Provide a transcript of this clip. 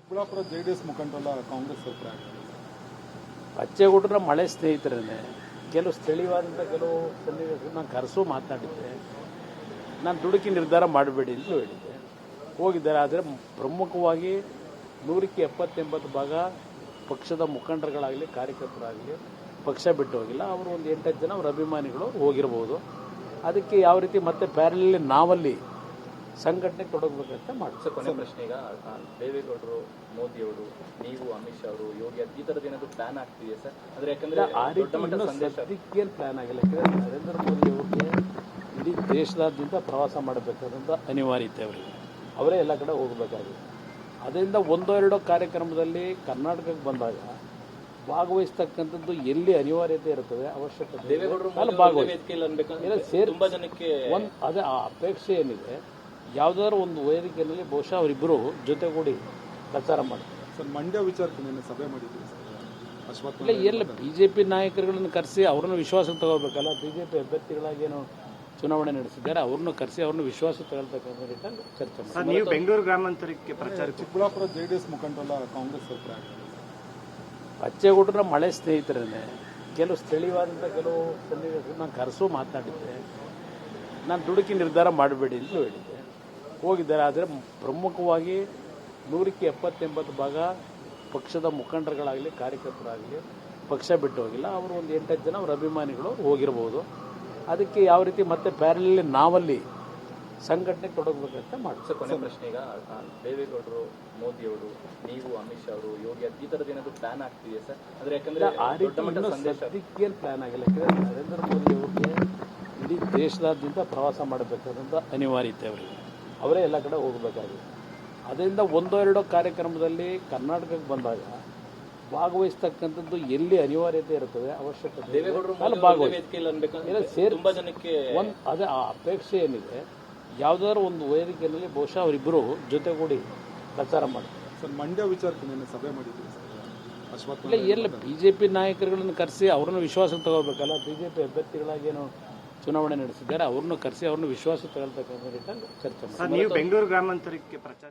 Chikkaballapur JDS ಮುಖಂಡರಲ್ಲ Congress ಸರ್ಕಾರ ಬಚ್ಚೇಗೌಡರ ಮಳೆ ಸ್ನೇಹಿತರೇ ಕೆಲವು ಸ್ಥಳೀಯವಾದಂಥ ಕೆಲವು ಸನ್ನಿವೇಶ ನಾನು ಕರೆಸು ಮಾತನಾಡಿದ್ದೆ. ನಾನು ದುಡುಕಿ ನಿರ್ಧಾರ ಮಾಡಬೇಡಿ ಅಂತ ಹೇಳಿದ್ದೆ. ಹೋಗಿದ್ದಾರೆ. ಆದರೆ ಪ್ರಮುಖವಾಗಿ 170-80 ಭಾಗ ಪಕ್ಷದ ಮುಖಂಡರುಗಳಾಗಲಿ ಕಾರ್ಯಕರ್ತರಾಗಲಿ ಪಕ್ಷ ಬಿಟ್ಟು ಹೋಗಿಲ್ಲ. ಅವರು ಒಂದು 8-10 ಜನ ಅವರ ಅಭಿಮಾನಿಗಳು ಹೋಗಿರ್ಬೋದು. ಅದಕ್ಕೆ ಯಾವ ರೀತಿ ಮತ್ತೆ ಪ್ಯಾರಲಲ್ಲಿ ನಾವಲ್ಲಿ ಸಂಘಟನೆ ತೊಡಗಬೇಕಂತ ಮಾಡ್ತಾರೆ. ಕೊನೆ ಪ್ರಶ್ನೆ, ಈಗ ದೇವೇಗೌಡರು, ಮೋದಿಯವರು, ನೀವು, ಅಮಿತ್ ಶಾ ಅವರು, ಯೋಗಿ ಈ ಥರದ ಏನಾದರೂ ಪ್ಲಾನ್ ಆಗ್ತಿದೆಯಾ ಸರ್? ಅಂದರೆ ಯಾಕಂದರೆ ಆ ರೀತಿ ಸದ್ಯಕ್ಕೇನು ಪ್ಲಾನ್ ಆಗಿಲ್ಲ. ಯಾಕಂದರೆ ನರೇಂದ್ರ ಮೋದಿ ಅವ್ರಿಗೆ ಇಡೀ ದೇಶದಾದ್ಯಂತ ಪ್ರವಾಸ ಮಾಡಬೇಕಾದಂಥ ಅನಿವಾರ್ಯತೆ ಅವರಿಗೆ. ಅವರೇ ಎಲ್ಲ ಕಡೆ ಹೋಗಬೇಕಾಗಿದೆ. ಅದರಿಂದ 1-2 ಕಾರ್ಯಕ್ರಮದಲ್ಲಿ ಕರ್ನಾಟಕಕ್ಕೆ ಬಂದಾಗ ಭಾಗವಹಿಸ್ತಕ್ಕಂಥದ್ದು ಎಲ್ಲಿ ಅನಿವಾರ್ಯತೆ ಇರ್ತದೆ ಅವಶ್ಯಕತೆ ಅದೇ ಆ ಅಪೇಕ್ಷೆ ಏನಿದೆ. ಯಾವುದಾದ್ರು ಒಂದು ವೇದಿಕೆಯಲ್ಲಿ ಬಹುಶಃ ಅವರಿಬ್ಬರು ಜೊತೆಗೂಡಿ ಪ್ರಚಾರ ಮಾಡ್ತಾರೆ. ಸರ್, ಮಂಡ್ಯ ವಿಚಾರಕ್ಕೆ ನಿನ್ನೆ ಸಭೆ ಮಾಡಿದ್ದೀವಿ ಸರ್. ಇಲ್ಲ, ಎಲ್ಲ BJP ನಾಯಕರುಗಳನ್ನು ಕರೆಸಿ ಅವ್ರನ್ನ ವಿಶ್ವಾಸಕ್ಕೆ ತಗೋಬೇಕಲ್ಲ. BJP ಅಭ್ಯರ್ಥಿಗಳಾಗಿ ಏನು ಚುನಾವಣೆ ನಡೆಸಿದ್ದಾರೆ ಅವ್ರನ್ನ ಕರೆಸಿ ಅವ್ರನ್ನ ವಿಶ್ವಾಸ ತಗೊಳ್ತಕ್ಕಂಥ ನಿಟ್ಟಿನಲ್ಲಿ ಚರ್ಚೆ ಮಾಡಿ. ನೀವು ಬೆಂಗಳೂರು ಗ್ರಾಮಾಂತರಕ್ಕೆ ಪ್ರಚಾರ ಚಿಕ್ಕಬಳ್ಳಾಪುರ JDS ಮುಖಂಡರಲ್ಲ ಕಾಂಗ್ರೆಸ್ ಸರ್ಕಾರ ಬಚ್ಚೇಗೌಡರ ಮಳೆ ಸ್ನೇಹಿತರೇ ಕೆಲವು ಸ್ಥಳೀಯವಾದಂಥ ಕೆಲವು ಸನ್ನಿವೇಶ ನಾನು ಕರೆಸು ಮಾತನಾಡಿದ್ದೆ. ನಾನು ದುಡುಕಿ ನಿರ್ಧಾರ ಮಾಡಬೇಡಿ ಅಂತ ಹೇಳಿದ್ದೆ. ಹೋಗಿದ್ದಾರೆ. ಆದರೆ ಪ್ರಮುಖವಾಗಿ 170-80 ಭಾಗ ಪಕ್ಷದ ಮುಖಂಡರುಗಳಾಗಲಿ ಕಾರ್ಯಕರ್ತರಾಗಲಿ ಪಕ್ಷ ಬಿಟ್ಟು ಹೋಗಿಲ್ಲ. ಅವರು ಒಂದು 8-10 ಜನ ಅವರ ಅಭಿಮಾನಿಗಳು ಹೋಗಿರ್ಬೋದು. ಅದಕ್ಕೆ ಯಾವ ರೀತಿ ಮತ್ತೆ ಪ್ಯಾರಲಲ್ಲಿ ನಾವಲ್ಲಿ ಸಂಘಟನೆ ತೊಡಗಬೇಕಂತ ಮಾಡ್ತಾರೆ. ಕೊನೆ ಪ್ರಶ್ನೆ, ಈಗ ದೇವೇಗೌಡರು, ಮೋದಿಯವರು, ನೀವು, ಅಮಿತ್ ಶಾ ಅವರು, ಯೋಗಿ ಈ ಥರದ ಏನಾದರೂ ಪ್ಲಾನ್ ಆಗ್ತಿದೆಯಾ ಸರ್? ಅಂದರೆ ಯಾಕಂದರೆ ಆ ರೀತಿ ಸದ್ಯಕ್ಕೇನು ಪ್ಲಾನ್ ಆಗಿಲ್ಲ. ಯಾಕಂದರೆ ನರೇಂದ್ರ ಮೋದಿ ಅವ್ರಿಗೆ ಇಡೀ ದೇಶದಾದ್ಯಂತ ಪ್ರವಾಸ ಮಾಡಬೇಕಾದಂಥ ಅನಿವಾರ್ಯತೆ ಅವರಿಗೆ. ಅವರೇ ಎಲ್ಲ ಕಡೆ ಹೋಗಬೇಕಾಗಿದೆ. ಅದರಿಂದ 1-2 ಕಾರ್ಯಕ್ರಮದಲ್ಲಿ ಕರ್ನಾಟಕಕ್ಕೆ ಬಂದಾಗ ಭಾಗವಹಿಸ್ತಕ್ಕಂಥದ್ದು ಎಲ್ಲಿ ಅನಿವಾರ್ಯತೆ ಇರ್ತದೆ ಅವಶ್ಯಕತೆ ಅದೇ ಆ ಅಪೇಕ್ಷೆ ಏನಿದೆ. ಯಾವುದಾದ್ರು ಒಂದು ವೇದಿಕೆಯಲ್ಲಿ ಬಹುಶಃ ಅವರಿಬ್ಬರು ಜೊತೆಗೂಡಿ ಪ್ರಚಾರ ಮಾಡ್ತಾರೆ. ಸರ್, ಮಂಡ್ಯ ವಿಚಾರಕ್ಕೆ ನಿನ್ನೆ ಸಭೆ ಮಾಡಿದ್ದೀವಿ ಸರ್. ಇಲ್ಲ, ಎಲ್ಲ BJP ನಾಯಕರುಗಳನ್ನು ಕರೆಸಿ ಅವ್ರನ್ನ ವಿಶ್ವಾಸಕ್ಕೆ ತಗೋಬೇಕಲ್ಲ. BJP ಅಭ್ಯರ್ಥಿಗಳಾಗಿ ಏನು ಚುನಾವಣೆ ನಡೆಸಿದ್ದಾರೆ ಅವ್ರನ್ನ ಕರೆಸಿ ಅವ್ರನ್ನ ವಿಶ್ವಾಸ ತಗೊಳ್ತಕ್ಕಂಥ ನಿಟ್ಟಿನಲ್ಲಿ ಚರ್ಚೆ ಮಾಡಿ. ನೀವು ಬೆಂಗಳೂರು ಗ್ರಾಮಾಂತರಕ್ಕೆ ಪ್ರಚಾರ